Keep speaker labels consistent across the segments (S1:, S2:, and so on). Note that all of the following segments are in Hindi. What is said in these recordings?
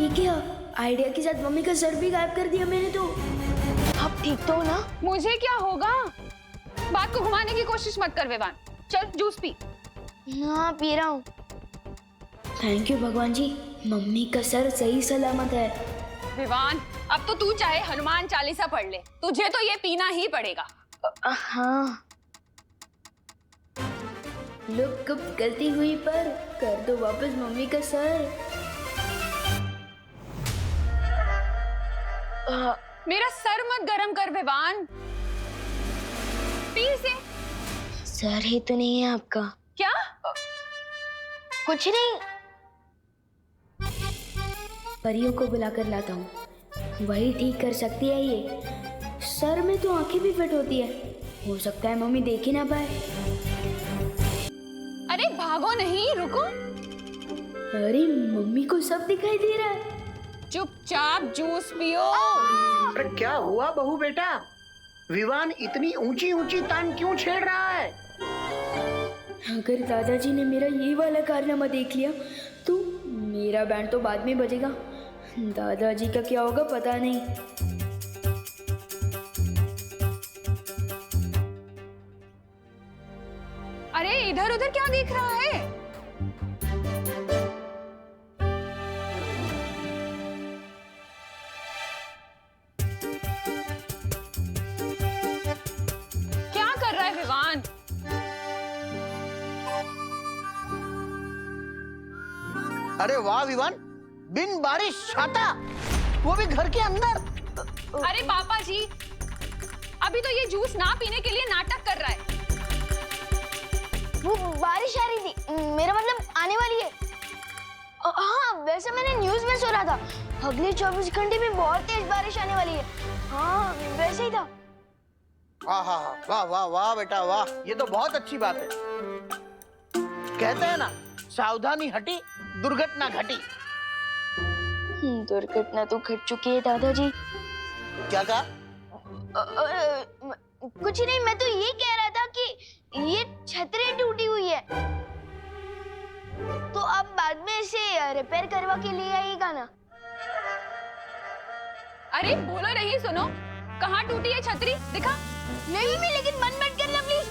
S1: ये क्या, आइडिया के साथ मम्मी का सर भी गायब कर दिया मैंने तो।
S2: आप ठीक तो हो ना?
S3: मुझे क्या होगा? बात को घुमाने की कोशिश मत कर विवान, चल जूस पी।
S2: हाँ पी रहा हूँ।
S1: थैंक यू भगवान जी, मम्मी का सर सही सलामत है।
S3: विवान, अब तो तू चाहे हनुमान चालीसा पढ़ ले, तुझे तो ये पीना ही पड़ेगा।
S2: हाँ।
S1: लोग कब गलती हुई पर कर दो वापस मम्मी का सर।
S3: मेरा सर मत गरम कर विवान, पी से।
S2: सर ही तो नहीं है आपका?
S3: क्या?
S2: कुछ नहीं।
S1: परियों को बुलाकर लाता हूँ, वही ठीक कर सकती है ये। सर में तो आंखें भी फिट होती है, हो सकता है मम्मी देख ही ना पाए।
S3: अरे भागो नहीं, रुको।
S1: अरे मम्मी को सब दिखाई दे रहा है।
S3: चुपचाप जूस पियो।
S4: अरे क्या हुआ बहू बेटा? विवान इतनी ऊंची ऊंची तान क्यों छेड़ रहा है?
S1: अगर दादाजी ने मेरा ये वाला कारनामा देख लिया तो मेरा बैंड तो बाद में बजेगा। दादाजी का क्या होगा पता नहीं।
S3: अरे इधर उधर क्या देख रहा है? क्या कर रहा है विवान?
S4: अरे वाह विवान, बिन बारिश छाता, वो भी घर के अंदर।
S3: अरे पापा जी, अभी तो ये जूस ना पीने के लिए नाटक कर रहा है।
S2: वो बारिश आ रही थी, मेरा मतलब आने वाली है। हाँ वैसे मैंने न्यूज़ में सुना था अगले 24 घंटे में बहुत तेज बारिश आने वाली है। हाँ वैसे ही था।
S4: हाँ हाँ हाँ, वाह वाह वाह बेटा वाह, ये तो बहुत अच्छी बात है। कहते हैं ना, सावधानी हटी दुर्घटना घटी।
S2: दुर्घटना तो घट चुकी है दादाजी।
S4: क्या कहा?
S2: कुछ नहीं, मैं तो ये कह रहा था कि ये छतरी टूटी हुई है, तो अब बाद में इसे रिपेयर करवा के लिए आइएगा ना।
S3: अरे बोलो नहीं, सुनो, कहाँ टूटी है छतरी? दिखा।
S2: नहीं भी, लेकिन बंद मत करना प्लीज।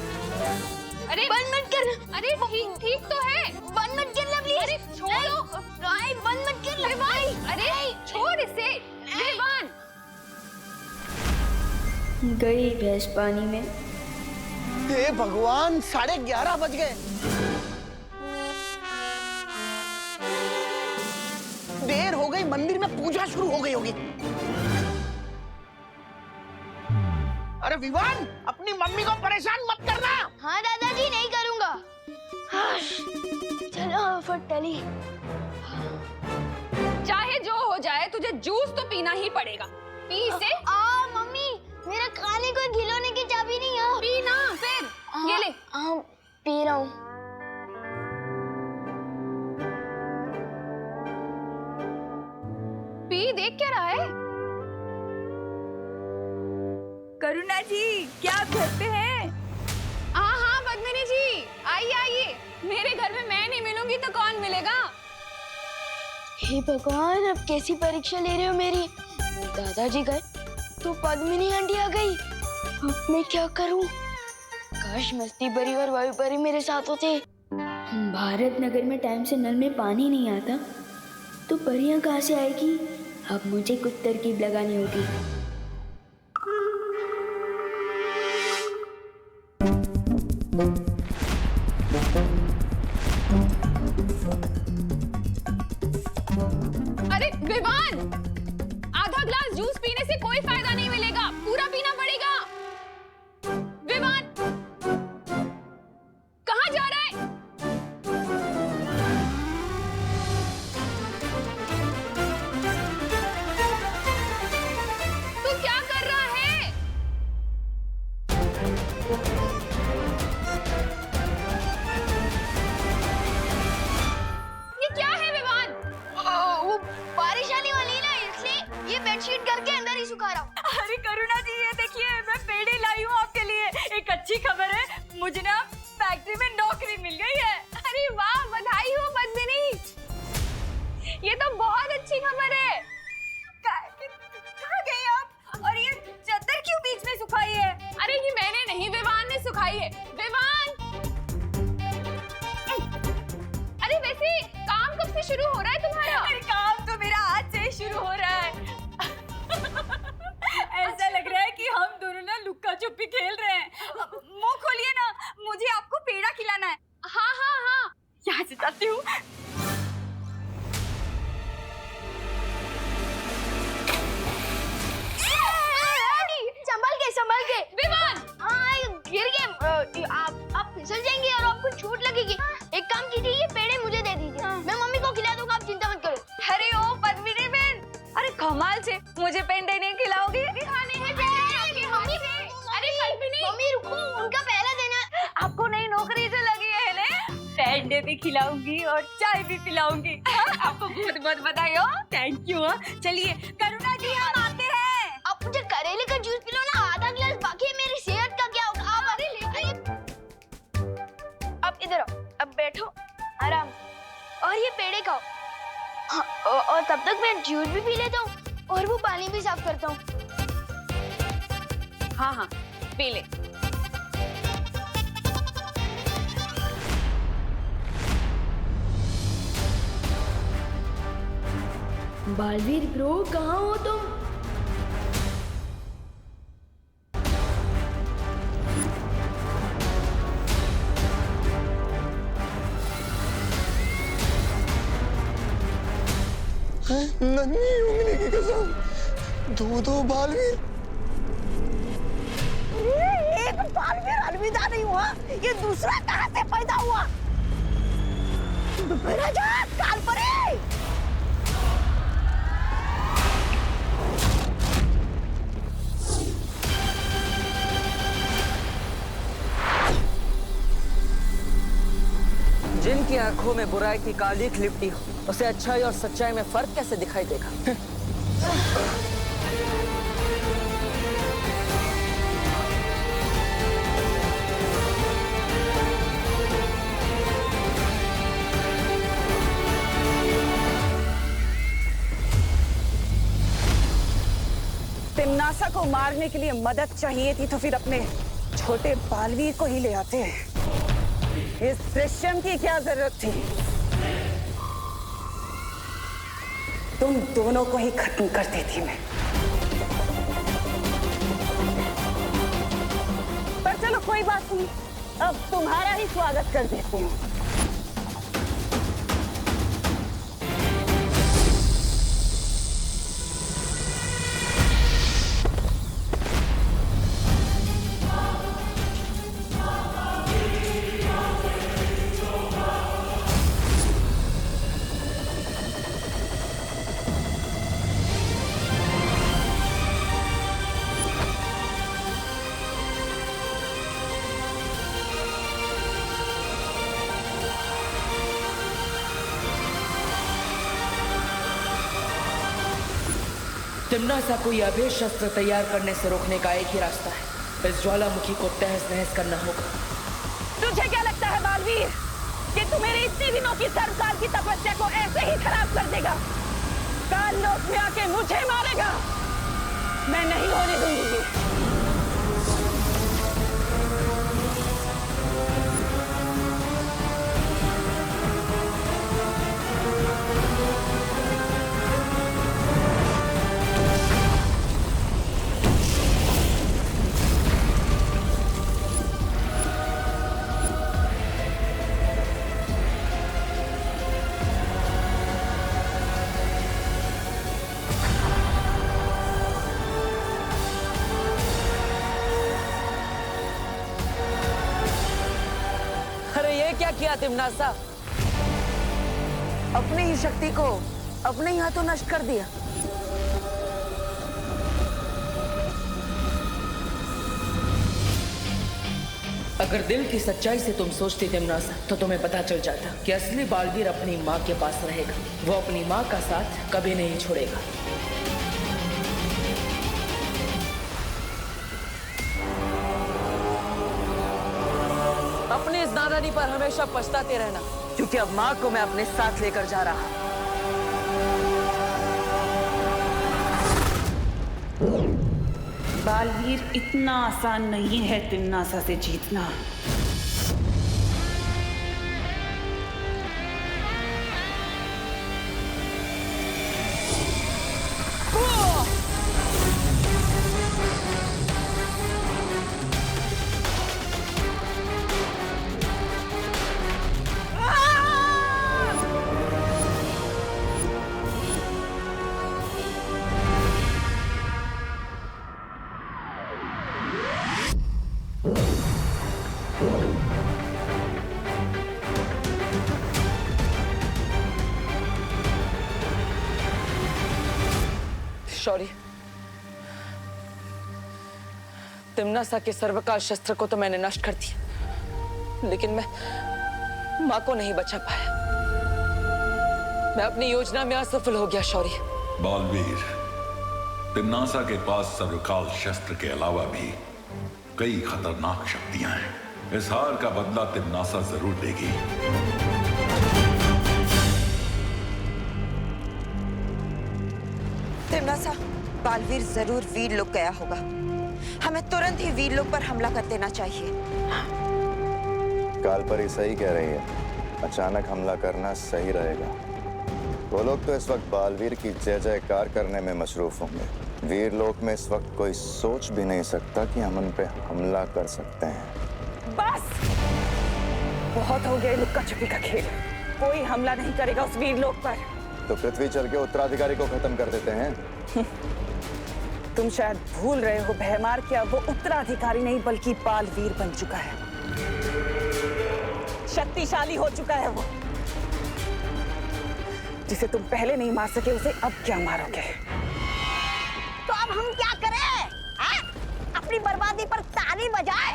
S3: अरे
S2: बंद मत करना।
S3: अरे ठीक ठीक तो है,
S2: बंद मत करना प्लीज।
S3: अरे छोड़ो।
S2: बंद मत करना।
S3: अरे छोड़ इसे। विवान,
S1: गई भैंस पानी में।
S4: हे भगवान, 11:30 बज गए। देर हो गई, मंदिर में पूजा शुरू हो गई होगी। अरे विवान, अपनी मम्मी को परेशान मत करना।
S2: हाँ दादाजी, नहीं करूंगा। चलो फटली।
S3: चाहे जो हो जाए तुझे जूस तो पीना ही पड़ेगा। पी से।
S2: मम्मी, मेरा खाने को खिलौने की चाबी नहीं है।
S3: पीना फिर। ये ले।
S2: पी रहा हूँ।
S3: पी, देख क्या रहा है?
S5: करुणा जी, क्या आप घर पे हैं?
S3: हाँ हाँ पद्मिनी जी, आइए आइए। मेरे घर में मैं नहीं मिलूंगी तो कौन मिलेगा?
S2: हे भगवान, अब कैसी परीक्षा ले रहे हो मेरी? दादाजी गए तो पद्मिनी आंटी आ गई। अब मैं क्या करूं? काश मस्ती परी और वायु परी मेरे साथ होते।
S1: भारत नगर में टाइम से नल में पानी नहीं आता तो परियां कहाँ से आएगी? अब मुझे कुछ तरकीब लगानी होगी।
S3: अरे विवान, आधा ग्लास जूस पीने से कोई फायदा नहीं मिलेगा, पूरा पीना पड़ेगा। विवान, कहाँ जा रहा है? तू क्या कर रहा है? ये क्या है विवान?
S2: वो बारिश आने वाली है ना, इसलिए ये बेडशीट करके अंदर ही सुखा रहा हूँ।
S5: अरे करुणा जी, ये देखिए, मैं पेड़े लाई हूँ आपके लिए। एक अच्छी खबर है, मुझे ना फैक्ट्री में नौकरी मिल गई है।
S3: अरे वाह, बधाई हो पद्मिनी। ये तो बहुत अच्छी खबर है।
S5: कहाँ गई आप? और ये चादर क्यों बीच में सुखाई है?
S3: अरे ये मैंने नहीं, विवान ने सुखाई है। विवान! अरे वैसे काम कब से शुरू हो रहा है तुम्हारा?
S5: अरे काम तो मेरा आज से शुरू हो रहा है। ऐसा लग रहा है कि हम दोनों ना लुक्का छुपी खेल रहे हैं। मुंह खोलिए ना, मुझे आपको पेड़ा खिलाना है।
S3: हाँ हाँ हाँ।
S5: यहाँ से जाती हूँ।
S2: संभाल के
S3: विवान!
S2: गिर गए। आप फिसल जाएंगे और आपको चोट लगेगी। एक काम कीजिए, ये पेड़े मुझे दे दीजिए, मैं मम्मी को खिला दूंगा, आप चिंता मत करो।
S5: अरे ओ पद्मिनी बहन, अरे कमाल से मुझे पेंडे नहीं खिलाओगी?
S3: खाने हैं पेड़े आपके हाथ से। अरे पद्मिनी!
S2: मम्मी रुको, उनका पहला देना।
S5: आपको नई नौकरी से लगी है ना? पेंडे भी खिलाऊंगी और चाय भी पिलाऊंगी। आपको बहुत बहुत बधाई हो। Thank you. चलिए करुणा जी, हम आते हैं।
S2: आप मुझे करेले का जूस पिलो ना, आधा गिलास बाकी है, मेरी सेहत का क्या होगा? आप अब इधर आओ, अब बैठो आराम और ये पेड़े खाओ। हाँ, और तब तक मैं जूस भी पी लेता हूँ और वो पानी भी साफ करता हूँ।
S3: हाँ हाँ, पी ले।
S1: बालवीर ब्रो, कहाँ हो तुम?
S6: नन्ही उंगली की कसम, दो बालवीर।
S7: एक बालवीर अलविदा नहीं हुआ, ये दूसरा कहाँ से पैदा हुआ? ब्रजराज काल परे।
S8: जिनकी आंखों में बुराई की कालीख लिपटी हो, उसे अच्छाई और सच्चाई में फर्क कैसे दिखाई देगा?
S7: तिम्नासा को मारने के लिए मदद चाहिए थी तो फिर अपने छोटे बालवीर को ही ले आते। इस दृश्यम की क्या जरूरत थी? तुम दोनों को ही खत्म कर देती मैं। पर चलो कोई बात नहीं, अब तुम्हारा ही स्वागत कर देती हूँ।
S9: तिम्नासा को यह अभेद शस्त्र तैयार करने से रोकने का एक ही रास्ता है, इस ज्वालामुखी को तहस नहस करना होगा।
S7: तुझे क्या लगता है बालवीर कि तू मेरी इतने दिनों की सरकार की तपस्या को ऐसे ही खराब कर देगा? काल लोक में आके मुझे मारेगा? मैं नहीं होने दूंगी।
S8: क्या किया तिम्नासा? अपनी ही शक्ति को अपने ही हाथों नष्ट कर दिया।
S9: अगर दिल की सच्चाई से तुम सोचती तिम्नासा, तो तुम्हें पता चल जाता कि असली बालवीर अपनी माँ के पास रहेगा। वो अपनी माँ का साथ कभी नहीं छोड़ेगा।
S8: अपनी इस नादानी पर हमेशा पछताते रहना, क्योंकि अब माँ को मैं अपने साथ लेकर जा रहा हूँ।
S7: बालवीर, इतना आसान नहीं है तिम्नासा से जीतना।
S8: शौर्य, तिम्नासा के सर्वकाल शस्त्र को तो मैंने नष्ट कर दिया, लेकिन मैं मां को नहीं बचा पाया। मैं अपनी योजना में असफल हो गया शौर्य।
S10: बालवीर, तिम्नासा के पास सर्वकाल शस्त्र के अलावा भी कई खतरनाक शक्तियां हैं। इस हार का बदला तिम्नासा जरूर लेगी।
S11: तिम्नासा, बालवीर जरूर वीर लोक गया होगा। हमें तुरंत ही वीर लोक पर हमला कर देना चाहिए।
S6: कालपरी सही कह रही है, अचानक हमला करना सही रहेगा। वो लोग तो इस वक्त बालवीर की जय जयकार करने में मशरूफ होंगे। वीर लोक में इस वक्त कोई सोच भी नहीं सकता कि हम उन पे हमला कर सकते हैं।
S7: बस बहुत हो गया लुक्का छुपी का खेल। कोई हमला नहीं करेगा उस वीर लोक पर।
S6: तो पृथ्वी चल के उत्तराधिकारी को खत्म कर देते हैं।
S7: तुम शायद भूल रहे हो भयमार, क्या वो उत्तराधिकारी नहीं बल्कि बालवीर बन चुका है। शक्तिशाली हो चुका है वो। जिसे तुम पहले नहीं मार सके उसे अब क्या मारोगे?
S5: तो अब हम क्या करें? अपनी बर्बादी पर ताली बजाए?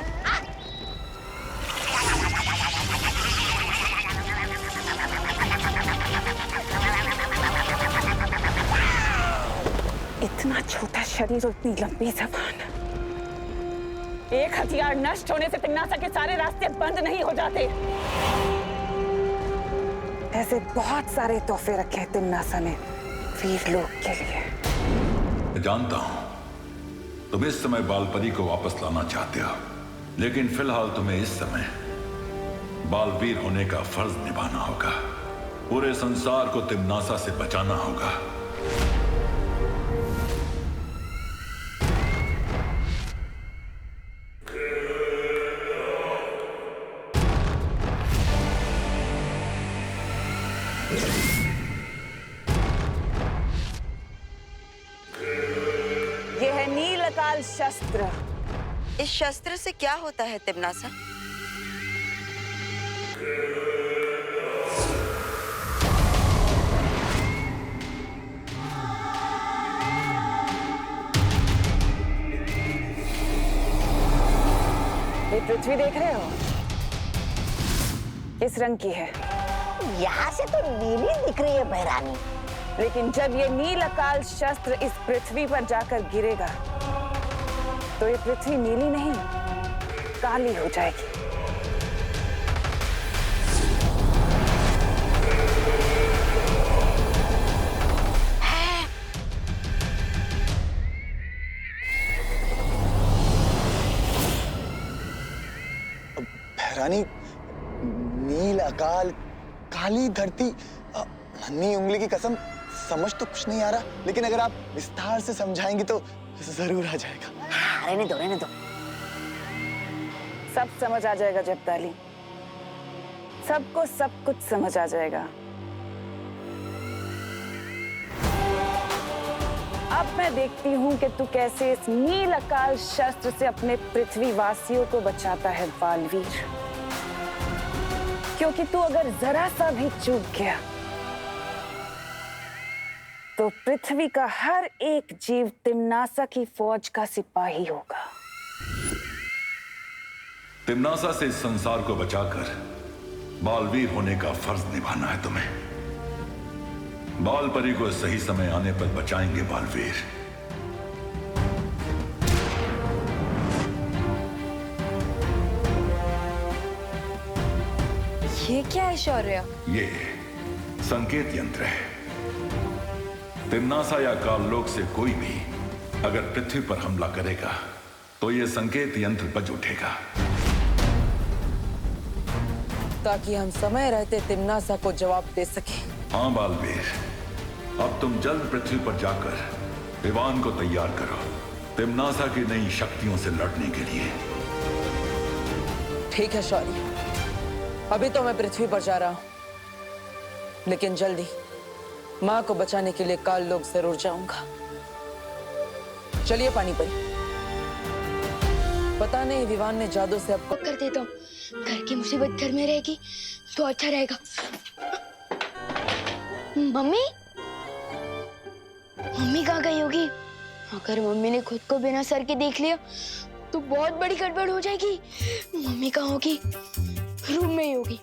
S7: इतना छोटा शरीर और इतनी लंबी जबान। एक हथियार नष्ट होने से तिम्नासा के सारे रास्ते बंद नहीं हो जाते। ऐसे बहुत सारे तोहफे रखे हैं तिम्नासा ने वीर लोक के लिए।
S10: मैं जानता हूं तुम इस समय बालपरी को वापस लाना चाहते हो, लेकिन फिलहाल तुम्हें इस समय बालवीर होने का फर्ज निभाना होगा। पूरे संसार को तिम्नासा से बचाना होगा।
S7: यह है नीलकाल शस्त्र।
S11: इस शस्त्र से क्या होता है तिम्नासा?
S7: ये पृथ्वी देख रहे हो? किस रंग की है?
S5: यहाँ से तो नीली दिख रही है बहरानी।
S7: लेकिन जब ये नीलकाल शस्त्र इस पृथ्वी पर जाकर गिरेगा तो ये पृथ्वी नीली नहीं काली हो जाएगी।
S6: बहरानी, नील अकाल, काली धरती, नन्ही उंगली की कसम, समझ तो कुछ नहीं आ रहा, लेकिन अगर आप विस्तार से समझाएंगी तो जरूर आ जाएगा।
S5: रहने दो, रहने दो।
S7: सब समझ आ जाएगा जब्दाली, सबको सब कुछ समझ आ जाएगा। अब मैं देखती हूँ कि तू कैसे इस नील अकाल शस्त्र से अपने पृथ्वी वासियों को बचाता है बालवीर। क्योंकि तू अगर जरा सा भी चूक गया तो पृथ्वी का हर एक जीव तिम्नासा की फौज का सिपाही होगा।
S10: तिम्नासा से इस संसार को बचाकर बालवीर होने का फर्ज निभाना है तुम्हें। बालपरी को सही समय आने पर बचाएंगे बालवीर।
S11: ये क्या है शौर्य?
S10: ये संकेत यंत्र है। तिम्नासा या काललोक से कोई भी अगर पृथ्वी पर हमला करेगा तो ये संकेत यंत्र बज उठेगा,
S8: ताकि हम समय रहते तिम्नासा को जवाब दे सके।
S10: हाँ बालवीर, अब तुम जल्द पृथ्वी पर जाकर विवान को तैयार करो तिम्नासा की नई शक्तियों से लड़ने के लिए।
S8: ठीक है शौर्य, अभी तो मैं पृथ्वी पर जा रहा हूं, लेकिन जल्दी माँ को बचाने के लिए काल लोक जरूर जाऊंगा। चलिए पानी परी, पता नहीं विवान ने जादू से आपको
S2: कर देता हूँ, घर की मुसीबत घर में रहेगी तो अच्छा रहेगा। मम्मी मम्मी कहाँ गई होगी? अगर मम्मी ने खुद को बिना सर के देख लिया तो बहुत बड़ी गड़बड़ हो जाएगी। मम्मी कहाँ होगी? रूम में ही होगी।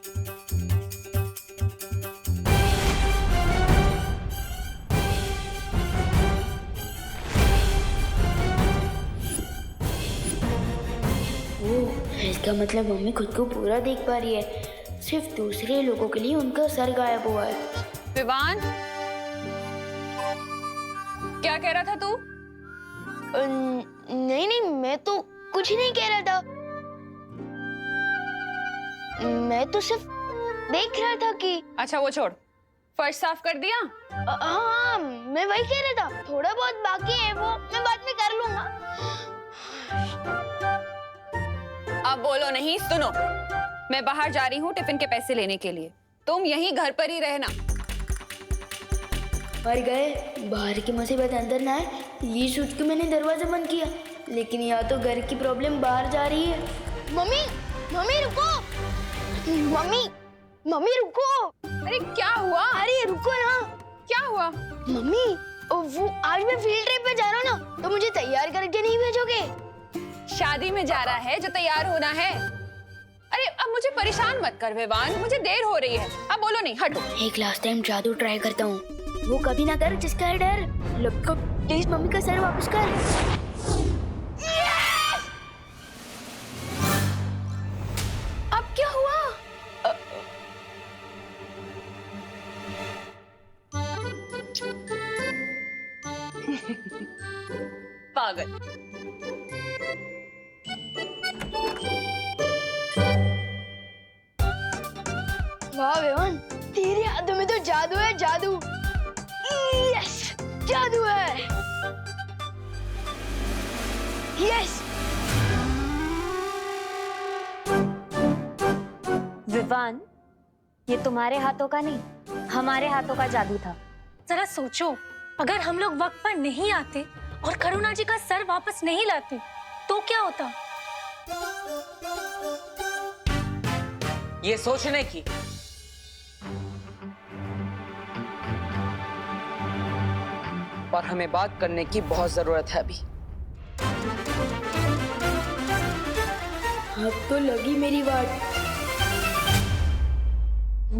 S1: इसका मतलब मम्मी खुद को पूरा देख पा रही है, सिर्फ दूसरे लोगों के लिए उनका सर गायब हुआ है।
S3: विवान, क्या कह रहा था तू?
S2: नहीं नहीं, मैं तो कुछ नहीं कह रहा था। मैं तो सिर्फ देख रहा था कि।
S3: अच्छा वो छोड़, फर्श साफ कर दिया?
S2: हाँ, मैं वही कह रहा था, थोड़ा बहुत बाकी है वो मैं बाद में कर लूंगा।
S3: अब बोलो नहीं, सुनो, मैं बाहर जा रही हूँ टिफिन के पैसे लेने के लिए, तुम यहीं घर पर ही रहना।
S1: मर गए, बाहर की मुसीबत अंदर ना आए, ये सोच के मैंने दरवाजा बंद किया, लेकिन यहाँ तो घर की प्रॉब्लम बाहर जा रही है।
S2: मम्मी मम्मी रुको, मम्मी मम्मी रुको।
S3: अरे क्या हुआ?
S2: अरे रुको ना।
S3: क्या हुआ?
S2: मम्मी वो आज मैं फील्ड ट्रिप पे जा रहा हूँ ना, तो मुझे तैयार करके नहीं भेजोगे?
S3: शादी में जा रहा है जो तैयार होना है। अरे अब मुझे परेशान मत कर विवान, मुझे देर हो रही है। अब बोलो नहीं, हटो।
S1: एक लास्ट टाइम जादू ट्राई करता हूँ, वो कभी ना कर जिसका है डर। लपको प्लीज मम्मी का सर वापस कर।
S2: अब क्या हुआ?
S3: पागल।
S2: वाह विवान, तेरी हाथों में तो जादू है, जादू। यस, जादू है। यस।
S5: विवान, ये तुम्हारे हाथों का नहीं, हमारे हाथों का जादू था।
S12: जरा सोचो, अगर हम लोग वक्त पर नहीं आते और करुणा जी का सर वापस नहीं लाते तो क्या होता?
S8: ये सोचने की और हमें बात करने की बहुत जरूरत है अभी।
S1: अब तो लगी मेरी बात।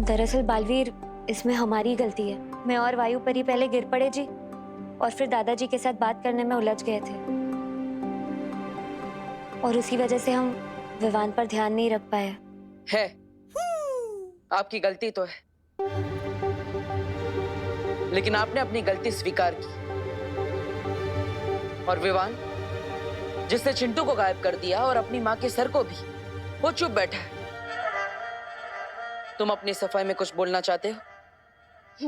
S5: दरअसल बालवीर, इसमें हमारी गलती है। मैं और वायु परी पहले गिर पड़े जी, और फिर दादाजी के साथ बात करने में उलझ गए थे, और उसी वजह से हम विवान पर ध्यान नहीं रख पाए।
S8: है, आपकी गलती तो है, लेकिन आपने अपनी गलती स्वीकार की। और विवान, जिसने चिंटू को गायब कर दिया और अपनी माँ के सर को भी, वो चुप बैठा है। तुम अपनी सफाई में कुछ बोलना चाहते हो?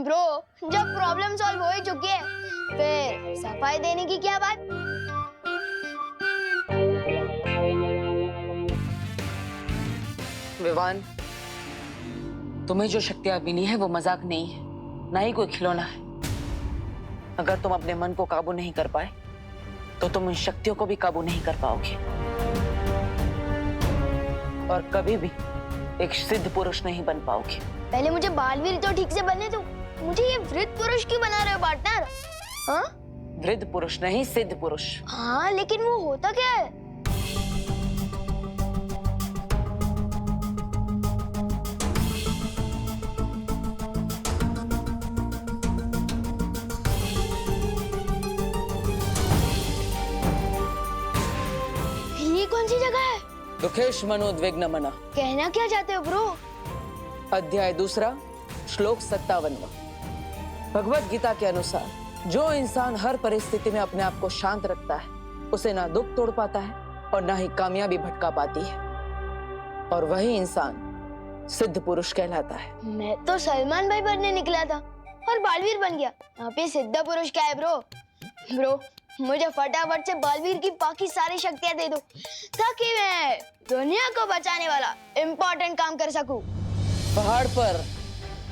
S2: ब्रो, जब प्रॉब्लम सॉल्व हो ही चुकी है, फिर सफाई देने की क्या बात?
S8: विवान, तुम्हें जो शक्तियां मिली है वो मजाक नहीं है, ना ही कोई खिलौना है। अगर तुम अपने मन को काबू नहीं कर पाए तो तुम उन शक्तियों को भी काबू नहीं कर पाओगे, और कभी भी एक सिद्ध पुरुष नहीं बन पाओगे।
S2: पहले मुझे बालवीर तो ठीक से बनने दो, मुझे ये वृद्ध पुरुष क्यों बना रहे हो पार्टनर? हाँ?
S8: वृद्ध पुरुष नहीं, सिद्ध पुरुष।
S2: हाँ, लेकिन वो होता क्या है? ये कौन सी जगह है?
S8: दुखेश मनोद्विग्न मना।
S2: कहना क्या चाहते हो ब्रो?
S8: अध्याय 2, श्लोक 57। भगवत गीता के अनुसार जो इंसान हर परिस्थिति में अपने आप को शांत रखता है उसे ना दुख तोड़ पाता है और ना ही कामयाबी भटका पाती है, और वही इंसान सिद्ध पुरुष कहलाता है।
S2: मैं तो सलमान भाई बनने निकला था और बालवीर बन गया। यहाँ पे सिद्ध पुरुष क्या है ब्रो? मुझे फटाफट से बालवीर की बाकी सारी शक्तियाँ दे दो ताकि मैं दुनिया को बचाने वाला इम्पोर्टेंट काम कर सकूं।
S8: पहाड़ पर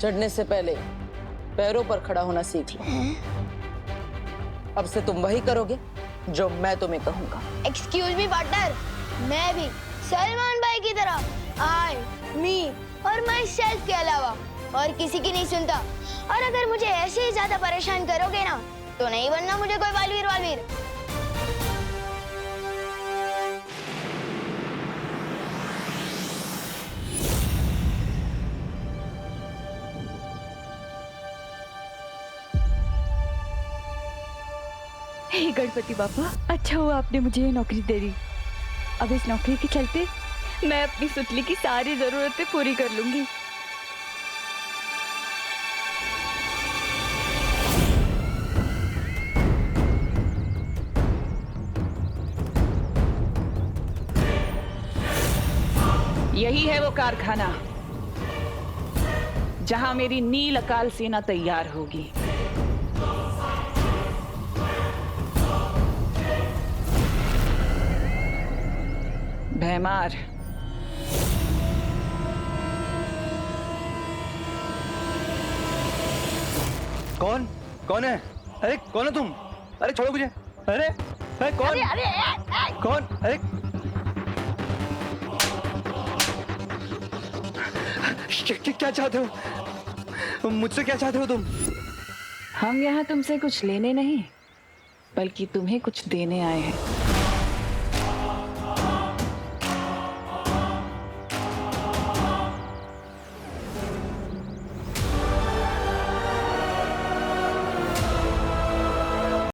S8: चढ़ने से पहले पैरों पर खड़ा होना सीख लो। अब से तुम वही करोगे जो मैं तुम्हें कहूंगा।
S2: एक्सक्यूज मी पार्टनर, मैं भी सलमान भाई की तरह आई, मी और माई सेल्फ के अलावा और किसी की नहीं सुनता। और अगर मुझे ऐसे ही ज्यादा परेशान करोगे ना तो नहीं बनना मुझे कोई बालवीर।
S1: हे गणपति बापा, अच्छा हुआ आपने मुझे ये नौकरी दे दी। अब इस नौकरी के चलते मैं अपनी सुतली की सारी जरूरतें पूरी कर लूंगी।
S7: यही है वो कारखाना जहां मेरी नील अकाल सेना तैयार होगी। भैमार,
S13: कौन है? अरे कौन है तुम? अरे छोड़ो मुझे। अरे कौन? कौन? अरे क्या चाहते हो मुझसे? क्या चाहते हो तुम?
S7: हम यहाँ तुमसे कुछ लेने नहीं बल्कि तुम्हें कुछ देने आए हैं।